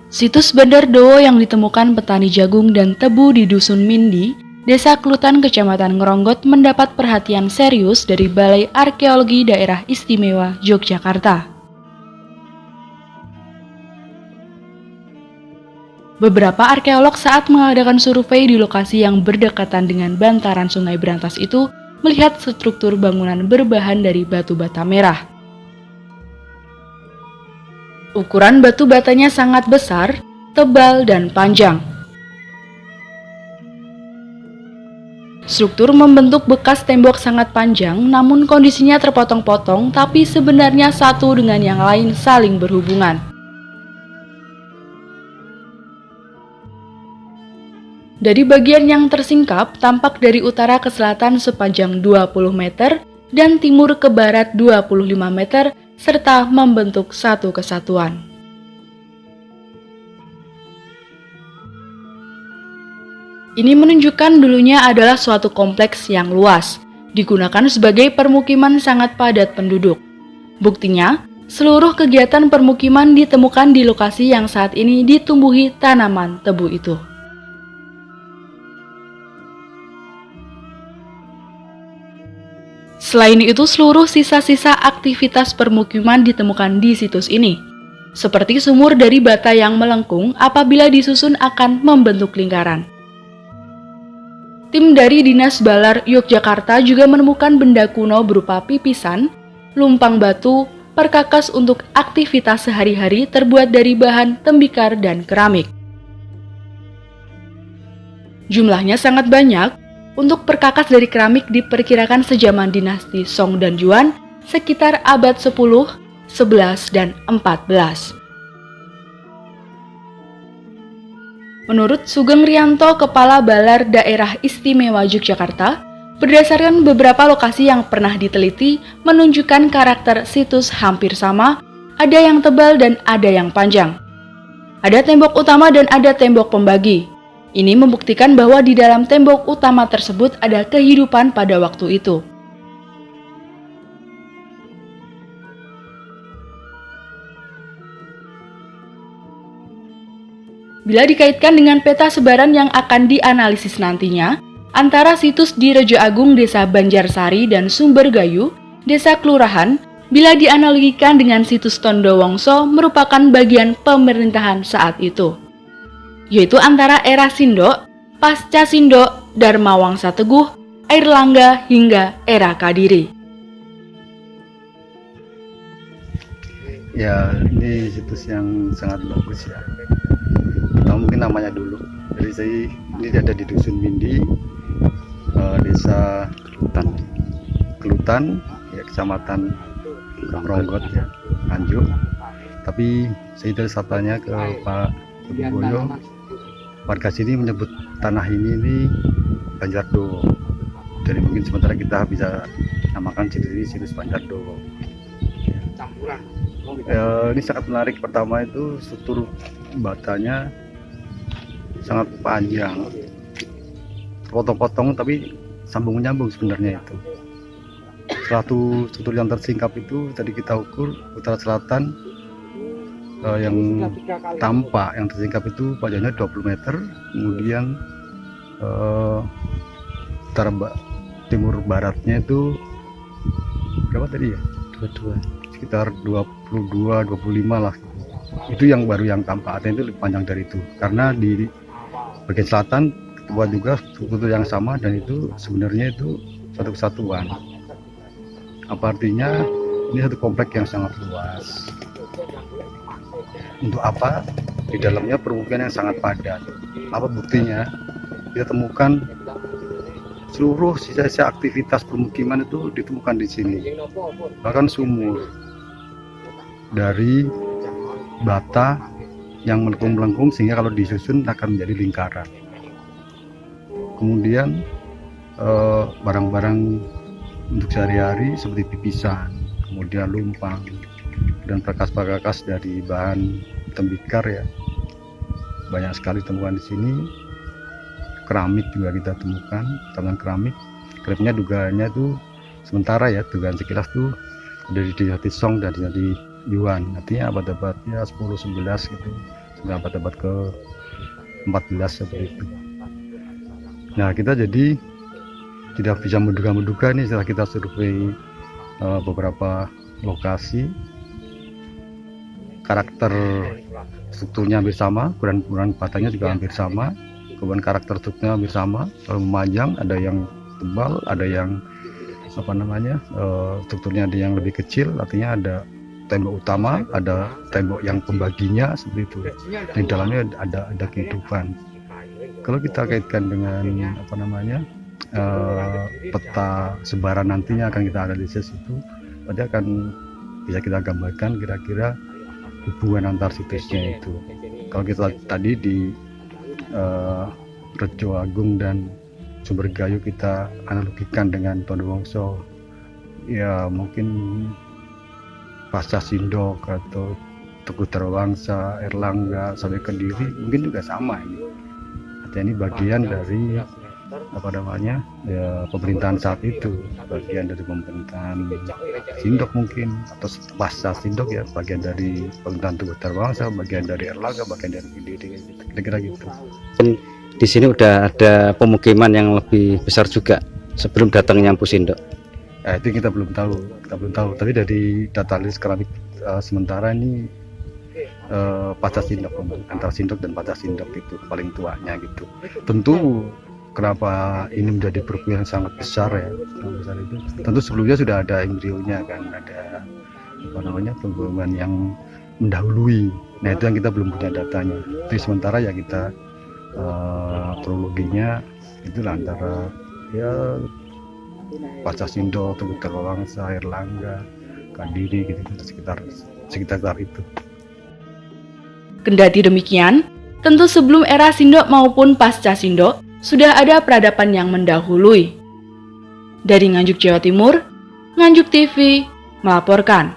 Situs Bandar Dowo yang ditemukan petani jagung dan tebu di Dusun Mindi, Desa Klutan, Kecamatan Ngeronggot mendapat perhatian serius dari Balai Arkeologi Daerah Istimewa Yogyakarta. Beberapa arkeolog saat mengadakan survei di lokasi yang berdekatan dengan bantaran Sungai Brantas itu melihat struktur bangunan berbahan dari batu bata merah. Ukuran batu batanya sangat besar, tebal, dan panjang. Struktur membentuk bekas tembok sangat panjang, namun kondisinya terpotong-potong, tapi sebenarnya satu dengan yang lain saling berhubungan. Dari bagian yang tersingkap, tampak dari utara ke selatan sepanjang 20 meter dan timur ke barat 25 meter, serta membentuk satu kesatuan. Ini menunjukkan dulunya adalah suatu kompleks yang luas, digunakan sebagai permukiman sangat padat penduduk. Buktinya, seluruh kegiatan permukiman ditemukan di lokasi yang saat ini ditumbuhi tanaman tebu itu. Selain itu, seluruh sisa-sisa aktivitas permukiman ditemukan di situs ini, seperti sumur dari bata yang melengkung apabila disusun akan membentuk lingkaran. Tim dari Dinas Balar Yogyakarta juga menemukan benda kuno berupa pipisan, lumpang batu, perkakas untuk aktivitas sehari-hari terbuat dari bahan tembikar dan keramik. Jumlahnya sangat banyak. Untuk perkakas dari keramik diperkirakan sejaman dinasti Song dan Yuan sekitar abad 10, 11, dan 14. Menurut Sugeng Rianto, Kepala Balar Daerah Istimewa Yogyakarta, berdasarkan beberapa lokasi yang pernah diteliti menunjukkan karakter situs hampir sama, ada yang tebal dan ada yang panjang. Ada tembok utama dan ada tembok pembagi. Ini membuktikan bahwa di dalam tembok utama tersebut ada kehidupan pada waktu itu. Bila dikaitkan dengan peta sebaran yang akan dianalisis nantinya, antara situs di Rejo Agung, Desa Banjarsari, dan Sumber Gayu, Desa Kelurahan, bila dianalogikan dengan situs Tondo Wongso merupakan bagian pemerintahan saat itu, yaitu antara era Sindok, pasca Sindok, Dharma Wangsa Teguh, Airlangga, hingga era Kadiri. Ya, ini situs yang sangat bagus ya. Atau mungkin namanya dulu. Jadi saya ini ada di Dusun Mindi, Desa Klutan, ya, Kecamatan Ngeronggot ya, Nganjuk. Tapi saya dari satanya ke Pak Boyo. Warga sini menyebut tanah ini Banjar Dowo. Jadi mungkin sementara kita bisa namakan situs ini situs Banjar Dowo. Ini sangat menarik. Pertama itu struktur batanya sangat panjang, potong-potong tapi sambung menyambung sebenarnya itu. Satu struktur yang tersingkap itu tadi kita ukur utara selatan. Yang tampak yang tersingkap itu panjangnya 20 meter, kemudian utara timur baratnya itu berapa tadi ya? 22, sekitar 22-25 lah. Itu yang baru yang tampak, artinya itu lebih panjang dari itu, karena di bagian selatan buat juga struktur yang sama dan itu sebenarnya itu satu kesatuan. Apa artinya? Ini satu komplek yang sangat luas. Untuk apa? Di dalamnya permukiman yang sangat padat. Apa buktinya? Kita temukan seluruh sisa-sisa aktivitas permukiman itu ditemukan di sini. Bahkan sumur dari bata yang melengkung-melengkung sehingga kalau disusun akan menjadi lingkaran. Kemudian barang-barang untuk sehari-hari seperti pipisan, kemudian lumpang, dan perkakas-perkakas dari bahan tembikar ya, banyak sekali temukan di sini. Keramik juga kita temukan, tangan keramik. Keramiknya dugaannya tuh sementara ya, dugaan sekilas tuh dari dinasti Song dan dinasti Yuan, artinya abad-abadnya 10-11 gitu. sampai abad-abad ke 14 seperti itu. Nah, kita jadi tidak bisa menduga-menduga nih setelah kita survei beberapa lokasi, karakter strukturnya hampir sama, ukuran batanya juga hampir sama, kemudian karakter strukturnya hampir sama, memanjang, ada yang tebal, ada yang strukturnya ada yang lebih kecil, artinya ada tembok utama, ada tembok yang pembaginya seperti itu. Di dalamnya ada kehidupan. Kalau kita kaitkan dengan peta sebaran nantinya akan kita analisis itu, berarti akan bisa kita gambarkan kira-kira hubungan antar situsnya itu. Kalau kita tadi di Rejo Agung dan Sumbergayu kita analogikan dengan Bondowoso, ya mungkin pasca Sindok atau Teguh Darmawangsa, Erlangga sampai Kediri mungkin juga sama ini. Artinya ini bagian dari pemerintahan saat itu, bagian dari pemerintahan Sindok mungkin, atau pasca Sindok ya bagian dari pemerintahan Teguh Darmawangsa, bagian dari Erlangga, bagian dari Kediri, kira-kira gitu. Di sini udah ada pemukiman yang lebih besar juga sebelum datangnya Mpu Sindok. Itu kita belum tahu. Tapi dari data list keramik sementara ini pasca Sindok, antara Sindok dan pasca Sindok itu paling tuanya gitu. Tentu kenapa ini menjadi perubahan yang sangat besar ya, besar itu. Tentu sebelumnya sudah ada embrionya kan, ada perubahan yang mendahului. Nah itu yang kita belum punya datanya. Jadi sementara ya kita kronologinya itulah antara ya pasca Sindok, Teguh Darmawangsa, Erlangga, Kediri gitu, sekitar itu. Kendati demikian, tentu sebelum era Sindok maupun pasca Sindok sudah ada peradaban yang mendahului. Dari Nganjuk, Jawa Timur, Nganjuk TV melaporkan.